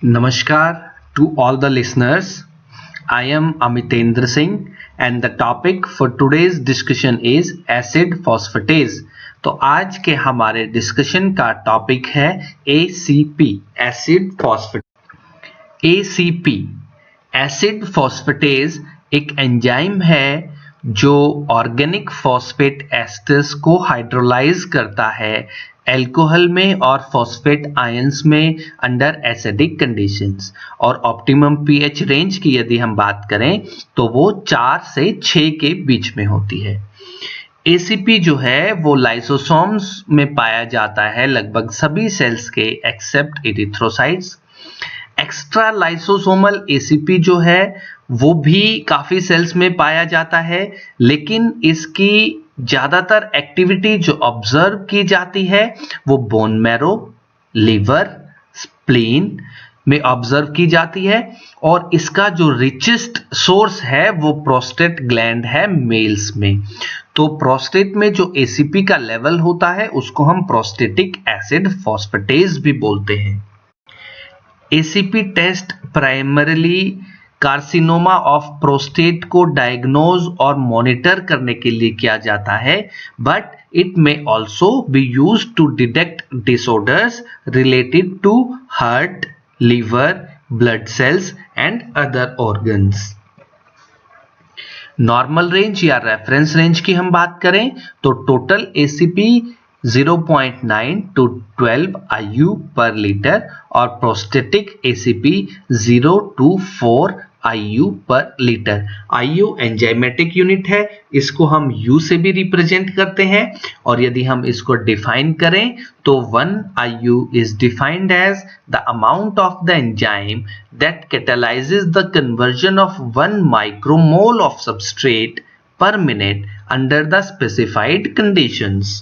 Namaskar to all the listeners. I am Amitendra Singh and the topic for today's discussion is acid phosphatase. तो आज के हमारे discussion का topic है ACP acid phosphate. ACP acid phosphatase एक enzyme है जो ऑर्गेनिक फॉस्फेट एस्टर्स को हाइड्रोलाइज करता है अल्कोहल में और फॉस्फेट आयंस में अंडर एसिडिक कंडीशंस। और ऑप्टिमम पीएच रेंज की यदि हम बात करें तो वो 4 से 6 के बीच में होती है। ACP जो है वो लाइसोसोम्स में पाया जाता है लगभग सभी सेल्स के except erythrocytes. Extra lysosomal ACP जो है वो भी काफी सेल्स में पाया जाता है, लेकिन इसकी ज्यादातर एक्टिविटी जो ऑब्जर्व की जाती है वो बोन मैरो, लिवर, स्प्लीन में ऑब्जर्व की जाती है। और इसका जो रिचेस्ट सोर्स है वो प्रोस्टेट ग्लैंड है मेल्स में। तो प्रोस्टेट में जो ACP का लेवल होता है उसको हम प्रोस्टेटिक एसिड फॉस्फेटेज भी बोलते हैं। ACP test primarily carcinoma of prostate को डायग्नोज और मॉनिटर करने के लिए किया जाता है, but it may also be use to detect disorders related to heart, liver, blood cells and other organs. Normal range या रेफरेंस रेंज की हम बात करें तो total ACP 0.9 to 12 IU per litre और prostatic ACP 0 to 4 IU per litre. IU enzymatic unit है, इसको हम U से भी रिप्रेजेंट करते हैं। और यदि हम इसको डिफाइन करें तो 1 IU is defined as the amount of the enzyme that catalyzes the conversion of 1 micromole of substrate per minute under the specified conditions।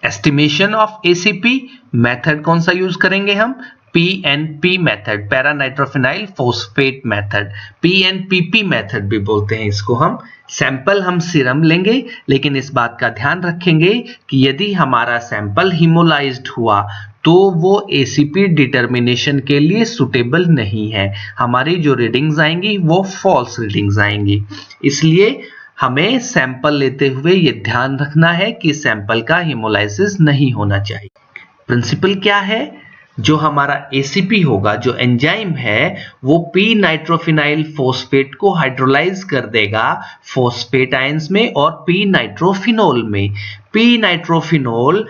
Estimation of ACP method कौन सा यूज करेंगे हम? PNP method, para nitrophenyl phosphate method, PNPP method भी बोलते हैं इसको हम। Sample हम सीरम लेंगे, लेकिन इस बात का ध्यान रखेंगे कि यदि हमारा सैंपल हिमोलाइज्ड हुआ तो वो ACP डिटर्मिनेशन के लिए सुटेबल नहीं है। हमारी जो रीडिंग्स आएंगी वो फॉल्स रीडिंग्स आएंगी। इसलिए हमें सैंपल लेते हुए ये ध्यान रखना है कि सैंपल का हिमोलाइसिस नहीं होना चाहिए। प्रिंसिपल क्या है? जो हमारा ACP होगा, जो एंजाइम है, वो P नाइट्रोफिनाइल फॉस्फेट को हाइड्रोलाइज कर देगा फॉस्फेट आयंस में और P नाइट्रोफिनोल में। P nitrophenol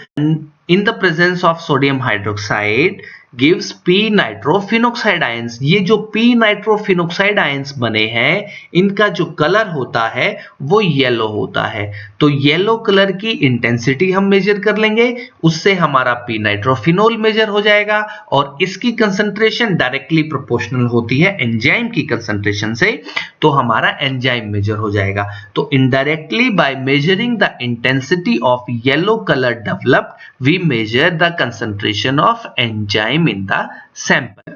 in the presence of sodium hydroxide gives P nitrophenoxide ions. ये जो P नाइट्रोफिनोक्साइड आयंस बने हैं इनका जो कलर होता है वो येलो होता है। तो येलो कलर की इंटेंसिटी हम मेजर कर लेंगे, उससे हमारा P नाइट्रोफिनोल मेजर हो जाएगा और इसकी कंसंट्रेशन डायरेक्टली प्रोपोर्शनल होती है एंजाइम की कंसंट्रेशन से, तो हमारा एंजाइम मेजर हो जाएगा। तो indirectly by measuring the intensity of yellow colour developed we measure the concentration of enzyme in the sample।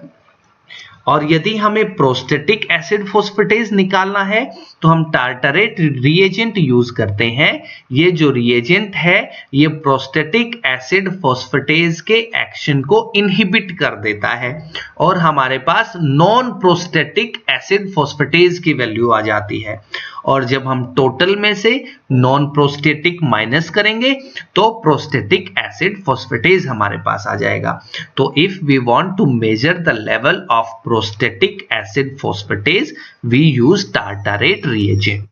और यदि हमें प्रोस्टेटिक एसिड फॉस्फेटेज निकालना है तो हम टार्टरेट रिएजेंट यूज करते हैं। ये जो रिएजेंट है ये प्रोस्टेटिक एसिड फॉस्फेटेज के एक्शन को इनहिबिट कर देता है और हमारे पास नॉन प्रोस्टेटिक एसिड फॉस्फेटेज की वैल्यू आ जाती है। और जब हम टोटल में से नॉन प्रोस्टेटिक माइनस करेंगे तो प्रोस्टेटिक एसिड फॉस्फेटेज हमारे पास आ जाएगा। तो if we want to measure the level of prostatic acid phosphatase we use tartrate reagent.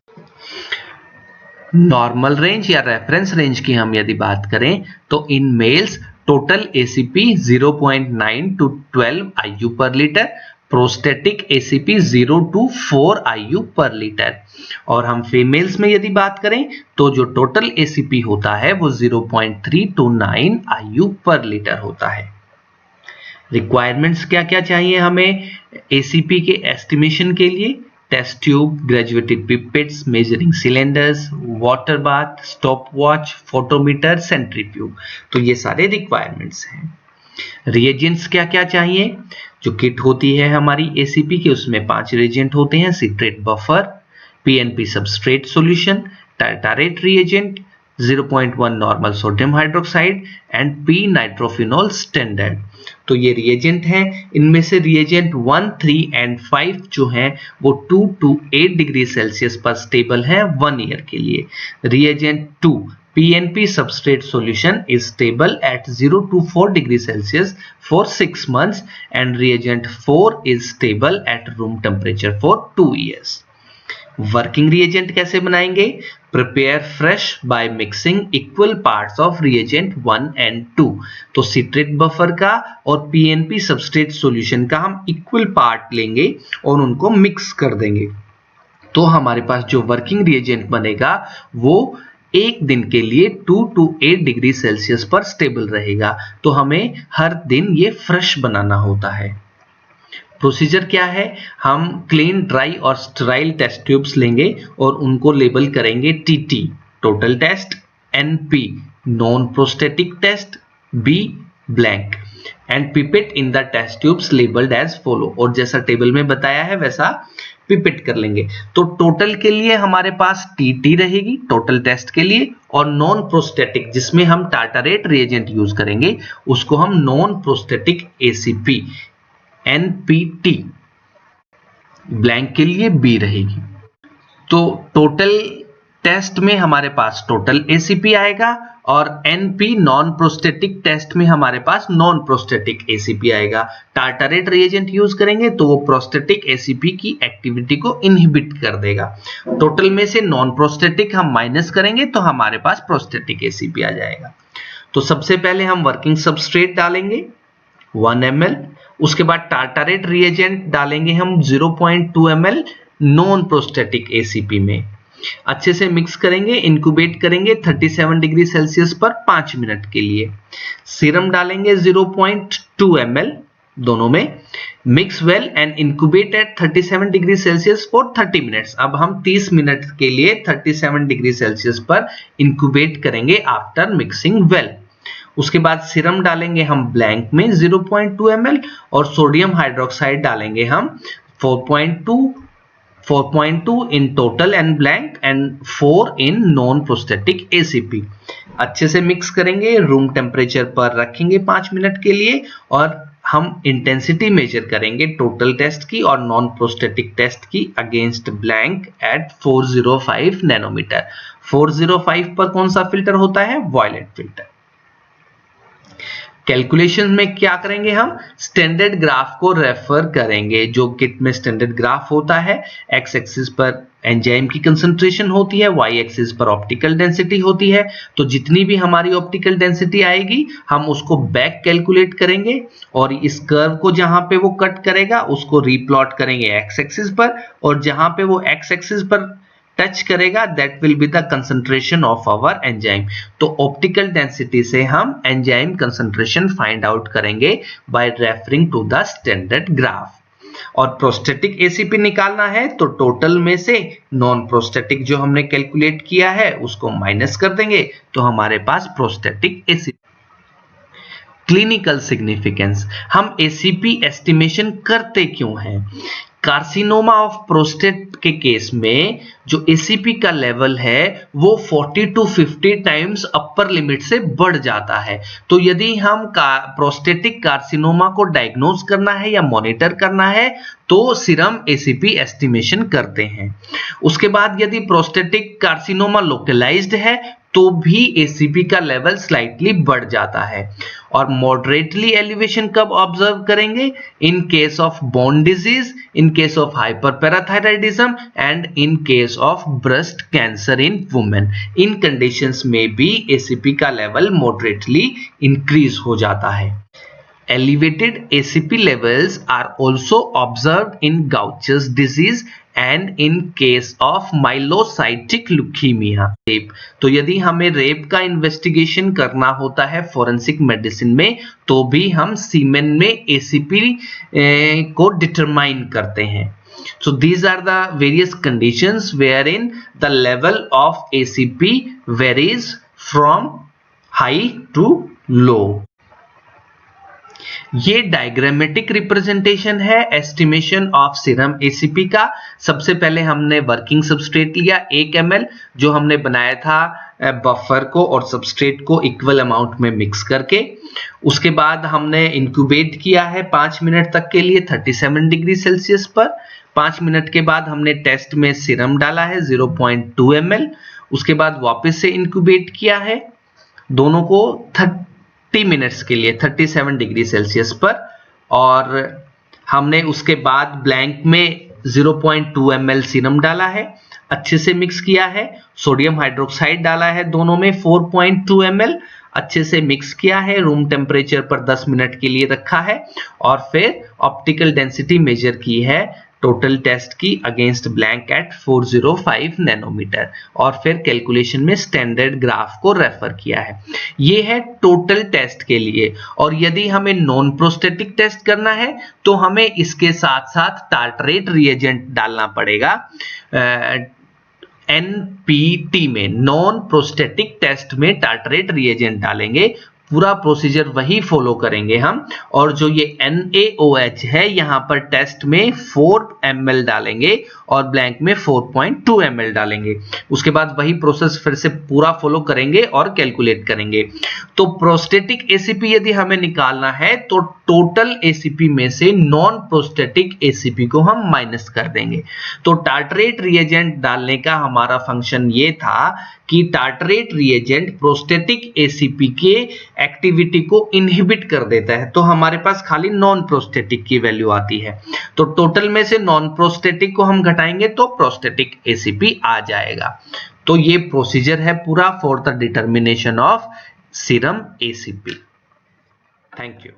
Normal range या रेफरेंस रेंज की हम यदि बात करें तो in males total ACP 0.9 to 12 IU per litre, prostatic ACP 0 to 4 IU per litre. और हम females में यदि बात करें तो जो टोटल ACP होता है वो 0.3 to 9 IU पर लीटर होता है। रिक्वायरमेंट्स क्या क्या चाहिए हमें ACP के एस्टिमेशन के लिए? Test tube, graduated pipettes, measuring cylinders, water bath, stop watch, photometer, centrifuge. तो ये सारे रिक्वायरमेंट्स हैं। रिएजेंट्स क्या क्या चाहिए? जो किट होती है हमारी ACP की उसमें 5 रिएजेंट होते हैं। Citrate buffer, PNP substrate solution, tartrate reagent, 0.1 normal sodium hydroxide and P nitrophenol standard. तो ये रिएजेंट हैं। इनमें से रिएजेंट 1, 3 एंड 5 जो हैं वो 2 to 8 डिग्री सेल्सियस पर स्टेबल हैं 1 ईयर के लिए। Reagent 2 PNP substrate solution is stable at 0 to 4 degree Celsius for 6 months and reagent 4 is stable at room temperature for 2 years. Working reagent कैसे बनाएंगे? Prepare fresh by mixing equal parts of reagent 1 and 2. तो citrate buffer का और PNP substrate solution का हम equal part लेंगे और उनको mix कर देंगे। तो हमारे पास जो working reagent बनेगा वो एक दिन के लिए 2 to 8 डिग्री सेल्सियस पर स्टेबल रहेगा। तो हमें हर दिन ये फ्रेश बनाना होता है। प्रोसीजर क्या है? हम क्लीन, ड्राई और स्टेराइल टेस्ट ट्यूब्स लेंगे और उनको लेबल करेंगे TT total test, NP non prostatic test, B blank and pipette in the test tubes labelled as follow. और जैसा टेबल में बताया है वैसा पिपेट कर लेंगे। तो टोटल के लिए हमारे पास TT रहेगी टोटल टेस्ट के लिए, और नॉन प्रोस्टेटिक जिसमें हम टार्टारेट रिएजेंट यूज करेंगे उसको हम non prostatic ACP NPT, blank के लिए B रहेगी। तो टोटल टेस्ट में हमारे पास टोटल ACP आएगा और NP नॉन प्रोस्टेटिक टेस्ट में हमारे पास नॉन प्रोस्टेटिक ACP आएगा। टार्टारेट रिएजेंट यूज करेंगे तो वो प्रोस्टेटिक ACP की एक्टिविटी को इनहिबिट कर देगा। टोटल में से नॉन प्रोस्टेटिक हम माइनस करेंगे तो हमारे पास प्रोस्टेटिक ACP आ जाएगा। तो सबसे पहले हम वर्किंग सबस्ट्रेट डालेंगे 1 ml, उसके बाद टार्टारेट रिएजेंट डालेंगे हम 0.2 ml नॉन प्रोस्टेटिक ACP में। अच्छे से मिक्स करेंगे, इंक्यूबेट करेंगे 37 डिग्री सेल्सियस पर 5 मिनट के लिए। सीरम डालेंगे 0.2 ml दोनों में। Mix well and incubate at 37 degree celsius for 30 minutes. अब हम 30 मिनट के लिए 37 डिग्री सेल्सियस पर इंक्यूबेट करेंगे आफ्टर मिक्सिंग वेल। उसके बाद सीरम डालेंगे हम ब्लैंक में 0.2 ml और सोडियम हाइड्रोक्साइड डालेंगे हम 4.2 in total and blank and 4 in non-prostatic ACP। अच्छे से मिक्स करेंगे, रूम टेम्परेचर पर रखेंगे 5 मिनट के लिए और हम इंटेंसिटी मेजर करेंगे टोटल टेस्ट की और नॉन प्रोस्टेटिक टेस्ट की अगेंस्ट ब्लैंक एट 405 नैनोमीटर। 405 पर कौन सा फिल्टर होता है? Violet filter. कैलकुलेशन में क्या करेंगे? हम स्टैंडर्ड ग्राफ को रेफर करेंगे। जो किट में स्टैंडर्ड ग्राफ होता है, एक्स एक्सिस पर एंजाइम की कंसंट्रेशन होती है, वाई एक्सिस पर ऑप्टिकल डेंसिटी होती है। तो जितनी भी हमारी ऑप्टिकल डेंसिटी आएगी हम उसको बैक कैलकुलेट करेंगे और इस कर्व को जहां पे वो कट करेगा उसको रीप्लॉट करेंगे एक्स एक्सिस पर, और जहां पे वो एक्स एक्सिस पर टच करेगा that will be the concentration of our enzyme. तो ऑप्टिकल डेंसिटी से हम एंजाइम कंसंट्रेशन फाइंड आउट करेंगे by referring to the standard graph. और प्रोस्टेटिक ACP निकालना है तो टोटल में से नॉन प्रोस्टेटिक जो हमने कैलकुलेट किया है उसको माइनस कर देंगे तो हमारे पास प्रोस्टेटिक ACP। क्लिनिकल सिग्निफिकेंस, हम ACP एस्टिमेशन करते क्यों हैं? कार्सिनोमा ऑफ प्रोस्टेट के केस में जो ACP का लेवल है वो 40 to 50 टाइम्स अपर लिमिट से बढ़ जाता है। तो यदि हम प्रोस्टेटिक कार्सिनोमा को डायग्नोज करना है या मॉनिटर करना है तो सीरम ACP एस्टिमेशन करते हैं। उसके बाद यदि प्रोस्टेटिक कार्सिनोमा लोकलाइज्ड है तो भी ACP का लेवल स्लाइटली बढ़ जाता है। और मॉडरेटली एलिवेशन कब ऑब्जर्व करेंगे? In case of bone disease, in case of hyperparathyroidism and in case of breast cancer in women. इन कंडीशंस में भी ACP का लेवल मॉडरेटली इंक्रीज हो जाता है। Elevated ACP levels are also observed in Gaucher's disease and in case of myelocytic leukemia। तो यदि हमें रेप का इन्वेस्टिगेशन करना होता है फॉरेंसिक मेडिसिन में तो भी हम सीमेन में ACP को डिटरमाइन करते हैं। So these are the various conditions wherein the level of ACP varies from high to low। ये डायग्रामेटिक रिप्रेजेंटेशन है एस्टिमेशन ऑफ सीरम ACP का। सबसे पहले हमने वर्किंग सबस्ट्रेट लिया 1 ml जो हमने बनाया था बफर को और सबस्ट्रेट को इक्वल अमाउंट में मिक्स करके। उसके बाद हमने इंक्यूबेट किया है 5 मिनट तक के लिए 37 डिग्री सेल्सियस पर। 5 मिनट के बाद हमने टेस्ट में सीरम डाला है 0.2 ml। उसके बाद वापस से इंक्यूबेट किया है दोनों को 30 मिनट्स के लिए 37 डिग्री सेल्सियस पर, और हमने उसके बाद ब्लैंक में 0.2 ml सीरम डाला है, अच्छे से मिक्स किया है। सोडियम हाइड्रोक्साइड डाला है दोनों में 4.2 ml, अच्छे से मिक्स किया है, रूम टेम्परेचर पर 10 मिनट के लिए रखा है, और फिर ऑप्टिकल डेंसिटी मेजर की है टोटल टेस्ट की अगेंस्ट ब्लैंक एट 405 नैनोमीटर, और फिर कैलकुलेशन में स्टैंडर्ड ग्राफ को रेफर किया है। ये है टोटल टेस्ट के लिए। और यदि हमें नॉन प्रोस्टेटिक टेस्ट करना है तो हमें इसके साथ साथ टार्टरेट रिएजेंट डालना पड़ेगा। NPT में नॉन प्रोस्टेटिक टेस्ट में टार्टरेट रिएजेंट डालेंगे, पूरा प्रोसीजर वही फॉलो करेंगे हम। और जो ये NaOH है यहाँ पर टेस्ट में 4 ml डालेंगे और ब्लैंक में 4.2 ml डालेंगे। उसके बाद वही प्रोसेस फिर से पूरा फॉलो करेंगे और कैलकुलेट करेंगे। तो प्रोस्टेटिक ACP यदि हमें निकालना है तो टोटल ACP में से नॉन प्रोस्टेटिक ACP को हम माइनस कर देंगे। तो टार्टरेट रिएजेंट डालने का हमारा फंक्शन ये था कि टार्टरेट रिएजेंट प्रोस्टेटिक ACP के एक्टिविटी को इनहिबिट कर देता है, तो हमारे पास खाली नॉन प्रोस्टेटिक की वैल्यू आती है। तो टोटल में से नॉन प्रोस्टेटिक को हम घटाएंगे तो प्रोस्टेटिक ACP आ जाएगा। तो ये प्रोसीजर है पूरा for the determination of serum ACP। Thank you.